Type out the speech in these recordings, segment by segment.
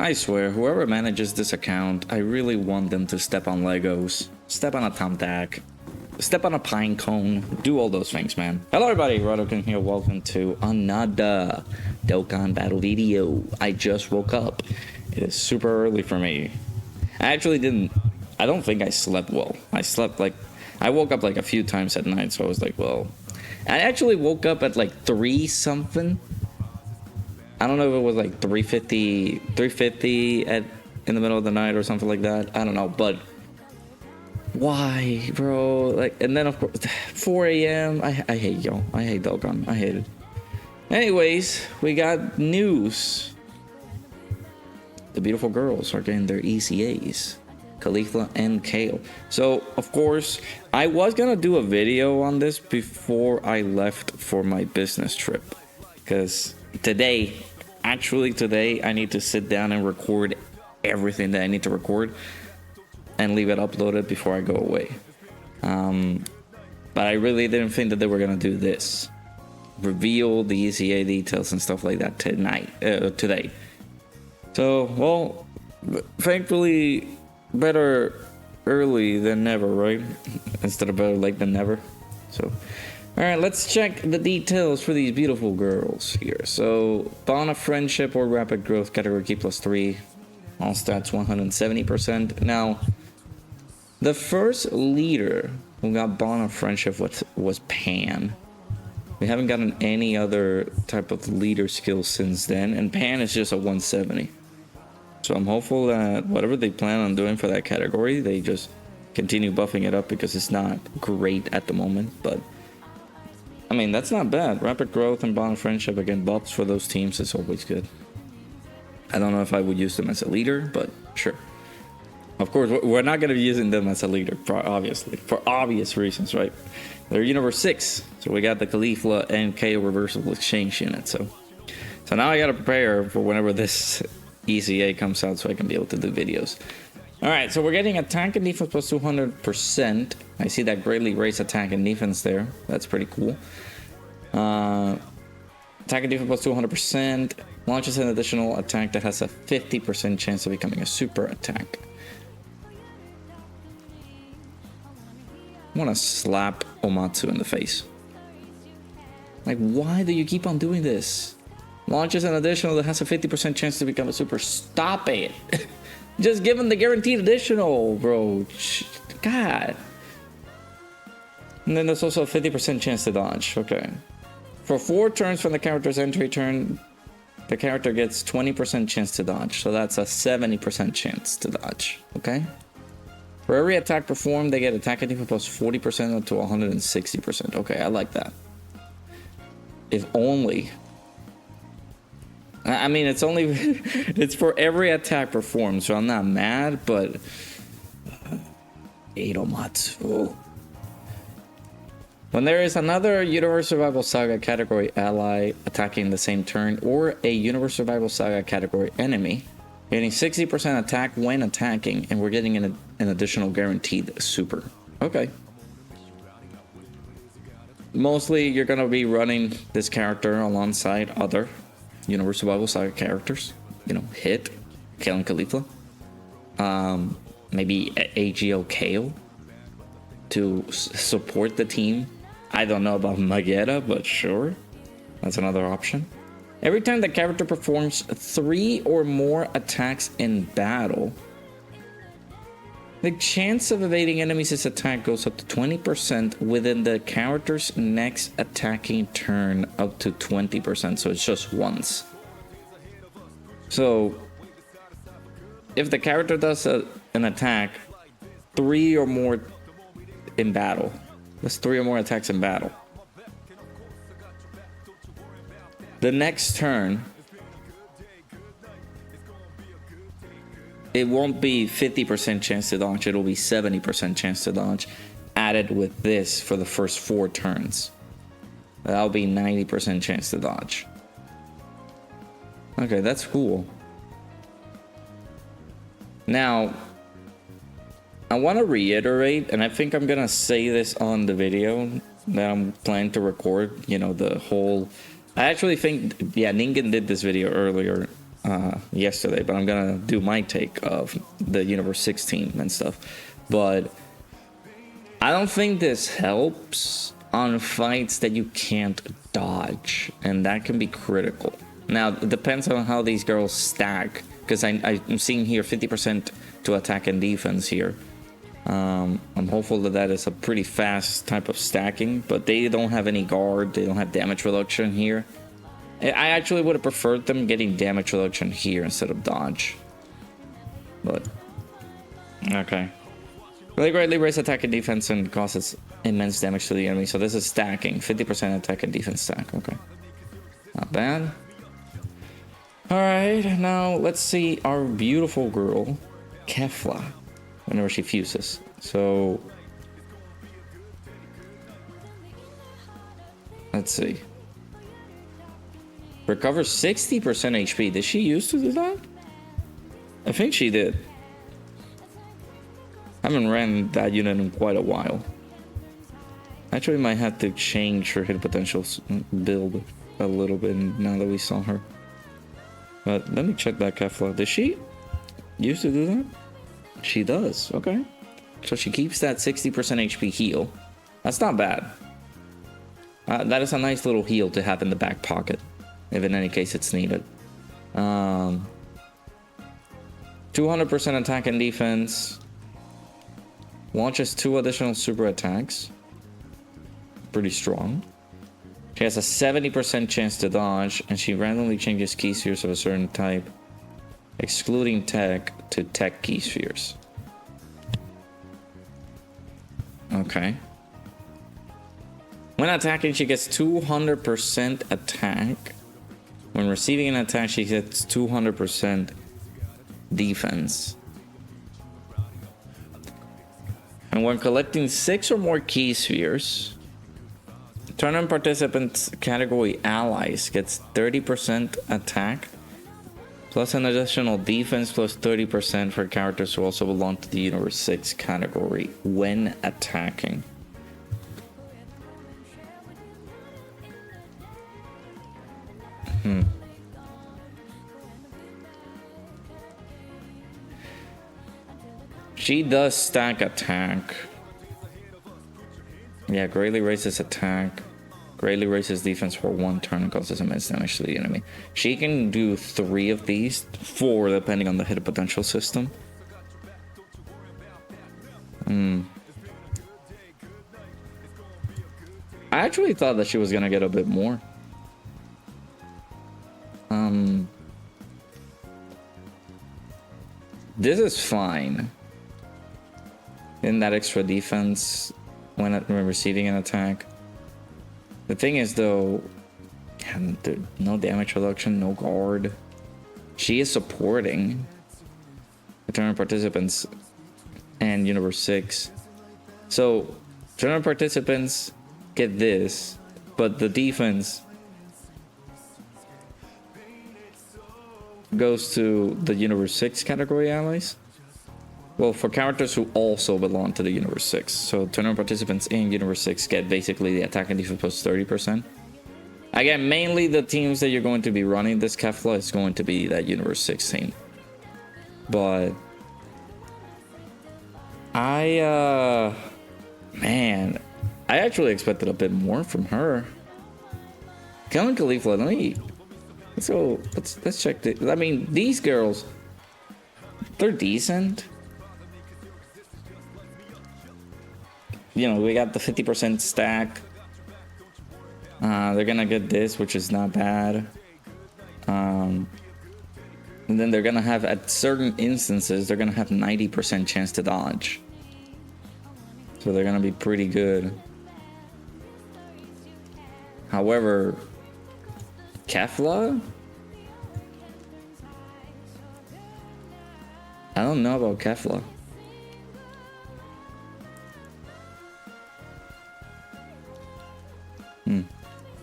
I swear, whoever manages this account, I really want them to step on Legos, step on a thumbtack, step on a pine cone, do all those things, man. Hello everybody, Dokkan here, welcome to another Dokkan battle video. I just woke up. It is super early for me. I don't think I slept well. I woke up like a few times at night, so I was like, well, I actually woke up at like 3 something. I don't know if it was like 3:50 in the middle of the night or something like that. I don't know, but why, bro? Like, and then of course 4 a.m. I hate y'all. I hate Dokkan. I hate it. Anyways, we got news. The beautiful girls are getting their EZAs, CAULIFLA and Kale. So of course, I was gonna do a video on this before I left for my business trip, because today, I need to sit down and record everything that I need to record and leave it uploaded before I go away. But I really didn't think that they were gonna do this, reveal the EZA details and stuff like that today. So, well, thankfully, better early than never, right? Instead of better late than never. So, alright, let's check the details for these beautiful girls here. So, bond of friendship or rapid growth, category key +3, all stats 170%. Now, the first leader who got bond of friendship was Pan. We haven't gotten any other type of leader skill since then, and Pan is just a 170. So I'm hopeful that whatever they plan on doing for that category, they just continue buffing it up, because it's not great at the moment, but I mean, that's not bad. Rapid growth and bond of friendship, again, buffs for those teams is always good. I don't know if I would use them as a leader, but sure. Of course, we're not going to be using them as a leader, for obvious reasons, right? They're Universe 6, so we got the CAULIFLA and Kale reversible exchange unit. So now I got to prepare for whenever this EZA comes out, so I can be able to do videos. All right, so we're getting attack and defense plus 200%. I see that greatly raised attack and defense there. That's pretty cool. Attack and defense plus 200%. Launches an additional attack that has a 50% chance of becoming a super attack. I want to slap Omatsu in the face. Like, why do you keep on doing this? Launches an additional that has a 50% chance to become a super. Stop it. Just give him the guaranteed additional, bro. God. And then there's also a 50% chance to dodge. Okay. For 4 turns from the character's entry turn, the character gets 20% chance to dodge. So that's a 70% chance to dodge. Okay. For every attack performed, they get attack and defense plus 40% up to 160%. Okay, I like that. If only. I mean, it's for every attack performed, so I'm not mad, but Omatsu. When there is another Universe Survival Saga category ally attacking the same turn, or a Universe Survival Saga category enemy, getting 60% attack when attacking, and we're getting an additional guaranteed super. Okay. Mostly, you're gonna be running this character alongside other Universe Survival Saga characters, you know, Hit, Kale and CAULIFLA, maybe AGO Kale to support the team. I don't know about Magetta, but sure, that's another option. Every time the character performs 3 or more attacks in battle, the chance of evading enemies' attack goes up to 20% within the character's next attacking turn, up to 20%, so it's just once. So, if the character does an attack 3 or more in battle, that's 3 or more attacks in battle, the next turn, it won't be 50% chance to dodge, it'll be 70% chance to dodge, added with this for the first 4 turns. That'll be 90% chance to dodge. Okay, that's cool. Now, I want to reiterate, and I think I'm gonna say this on the video that I'm planning to record, you know, the whole... I actually think, yeah, Ningen did this video earlier yesterday, but I'm gonna do my take of the Universe 6 team and stuff. But I don't think this helps on fights that you can't dodge, and that can be critical. Now, it depends on how these girls stack, because I'm seeing here 50% to attack and defense here. I'm hopeful that that is a pretty fast type of stacking, but they don't have any guard, they don't have damage reduction here. I actually would have preferred them getting damage reduction here instead of dodge. But, okay. Really greatly raise attack and defense and causes immense damage to the enemy. So this is stacking. 50% attack and defense stack. Okay. Not bad. Alright, now let's see our beautiful girl, CAULIFLA, whenever she fuses. So, let's see. Recovers 60% HP. Did she used to do that? I think she did. I haven't ran that unit in quite a while. Actually, might have to change her hit potential build a little bit now that we saw her. But let me check that CAULIFLA. Did she used to do that? She does. Okay. So she keeps that 60% HP heal. That's not bad. That is a nice little heal to have in the back pocket, if in any case it's needed. 200% attack and defense. Launches 2 additional super attacks. Pretty strong. She has a 70% chance to dodge, and she randomly changes key spheres of a certain type, excluding tech, to tech key spheres. Okay. When attacking, she gets 200% attack. When receiving an attack, she gets 200% defense. And when collecting 6 or more key spheres, tournament participants category allies gets 30% attack, plus an additional defense, plus 30% for characters who also belong to the Universe 6 category when attacking. She does stack attack. Yeah, greatly raises attack. Greatly raises defense for 1 turn and causes immense damage to the enemy. She can do 3 of these, 4 depending on the hit potential system. I actually thought that she was gonna get a bit more. This is fine. In that extra defense when receiving an attack. The thing is though, no damage reduction, no guard. She is supporting the tournament participants and Universe 6. So tournament participants get this, but the defense goes to the Universe 6 category allies. Well, for characters who also belong to the Universe 6. So tournament participants in Universe 6 get basically the attack and defense plus 30%. Again, mainly the teams that you're going to be running this CAULIFLA is going to be that Universe 6 team. But man, I actually expected a bit more from her. Killing CAULIFLA, let's check this. I mean, these girls, they're decent. You know, we got the 50% stack. They're gonna get this, which is not bad. And then they're gonna have, at certain instances, they're gonna have 90% chance to dodge. So they're gonna be pretty good. However, CAULIFLA? I don't know about CAULIFLA.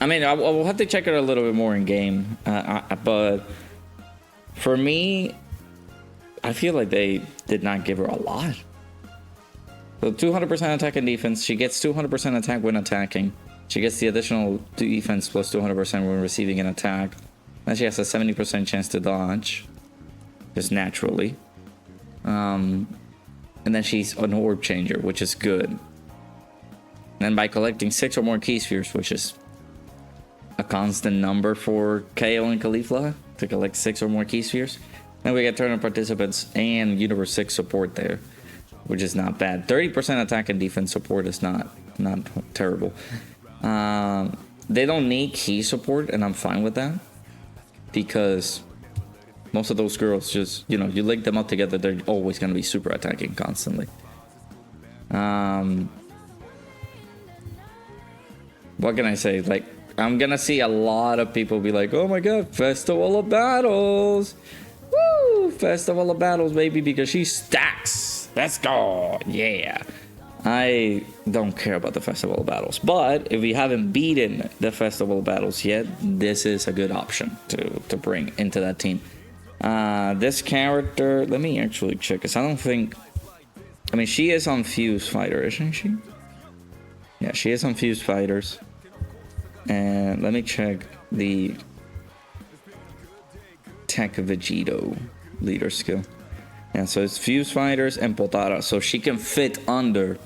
I mean, I will have to check it a little bit more in game, but for me, I feel like they did not give her a lot. So 200% attack and defense. She gets 200% attack when attacking. She gets the additional defense plus 200% when receiving an attack. And she has a 70% chance to dodge, just naturally. And then she's an orb changer, which is good. And then by collecting 6 or more key spheres, which is a constant number for Kale and Caulifla, to collect 6 or more key spheres. Then we get tournament participants and Universe 6 support there, which is not bad. 30% attack and defense support is not terrible. They don't need key support, and I'm fine with that, because most of those girls just, you know, you link them up together, they're always going to be super attacking constantly. What can I say? Like, I'm gonna see a lot of people be like, oh my god, Festival of Battles! Woo! Festival of Battles, baby, because she stacks! Let's go! Yeah! I don't care about the Festival of Battles, but if you haven't beaten the Festival of Battles yet, this is a good option to bring into that team. This character, let me actually check, because I don't think... I mean, she is on Fuse Fighter, isn't she? Yeah, she is on Fuse Fighters. And let me check the Tech Vegito leader skill. Yeah, so it's Fuse Fighters and Potara. So she can fit under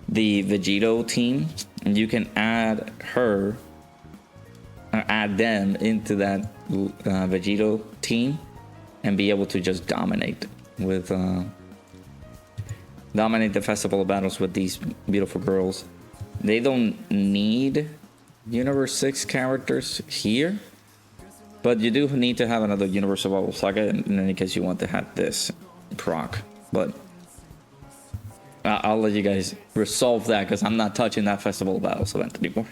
the Vegito team. And you can add her, or add them into that Vegito team. And be able to just dominate with... dominate the Festival of Battles with these beautiful girls. They don't need Universe 6 characters here, but you do need to have another Universe of Bubble Saga in any case you want to have this proc. But I'll let you guys resolve that, because I'm not touching that Festival of Battles event anymore.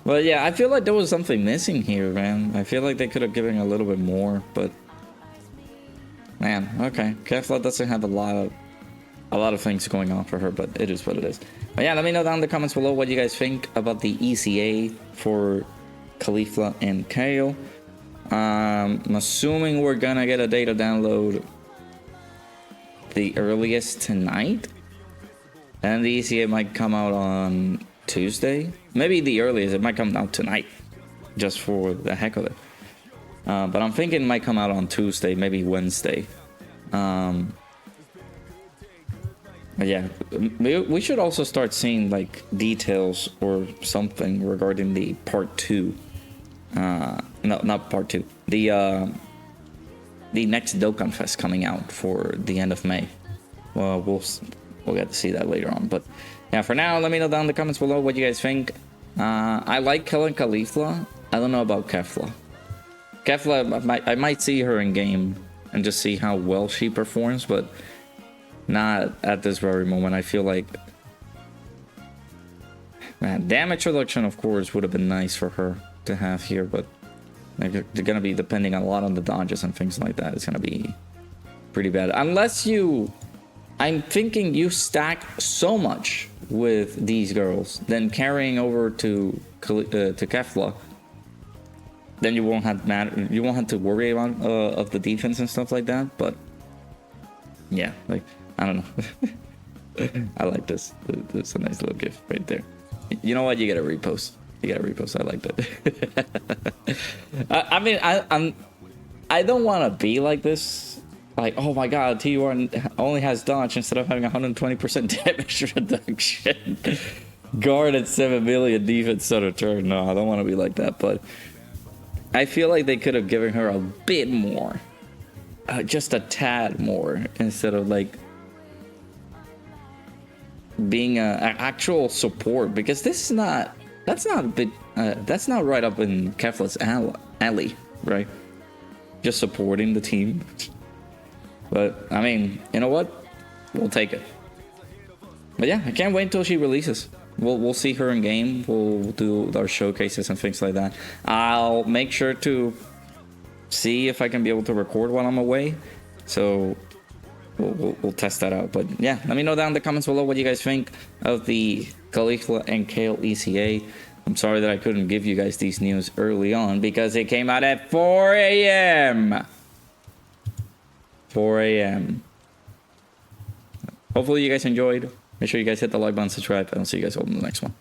But yeah, I feel like there was something missing here, man. I feel like they could have given a little bit more, but man, okay. Kefla doesn't have a lot of things going on for her, but it is what it is. But yeah, let me know down in the comments below what you guys think about the EZA for Caulifla and Kale. I'm assuming we're gonna get a data download the earliest tonight, and the EZA might come out on Tuesday. Maybe the earliest, it might come out tonight, just for the heck of it. But I'm thinking it might come out on Tuesday, maybe Wednesday. But yeah, we should also start seeing like details or something regarding the part 2. No, not part 2. The next Dokkan Fest coming out for the end of May. Well, we'll get to see that later on. But yeah, for now, let me know down in the comments below what you guys think. I like Kale and Caulifla. I don't know about Kefla. Kefla, I might see her in game and just see how well she performs, but not at this very moment. I feel like, man, damage reduction, of course, would have been nice for her to have here, but they're gonna be depending a lot on the dodges and things like that. It's gonna be pretty bad unless you... I'm thinking you stack so much with these girls, then carrying over to Kefla, then you won't have to worry about of the defense and stuff like that. But yeah, like, I don't know. I like this. It's a nice little gift right there. You know what? You gotta repost. You gotta repost. I like that. I mean, I don't want to be like this. Like, oh my god, TUR only has dodge instead of having 120% damage reduction. Guard at 7 million defense on a turn. No, I don't want to be like that. But I feel like they could have given her a bit more. Just a tad more, instead of like being an actual support, because this is not, that's not right up in Kefla's alley, right? Just supporting the team. But I mean, you know what? We'll take it. But yeah, I can't wait until she releases. We'll see her in game. We'll do our showcases and things like that. I'll make sure to see if I can be able to record while I'm away. So we'll test that out. But yeah, let me know down in the comments below what you guys think of the Caulifla and Kale EZA. I'm sorry that I couldn't give you guys these news early on because it came out at 4 a.m. 4 a.m. Hopefully you guys enjoyed. Make sure you guys hit the like button, subscribe, and I'll see you guys all in the next one.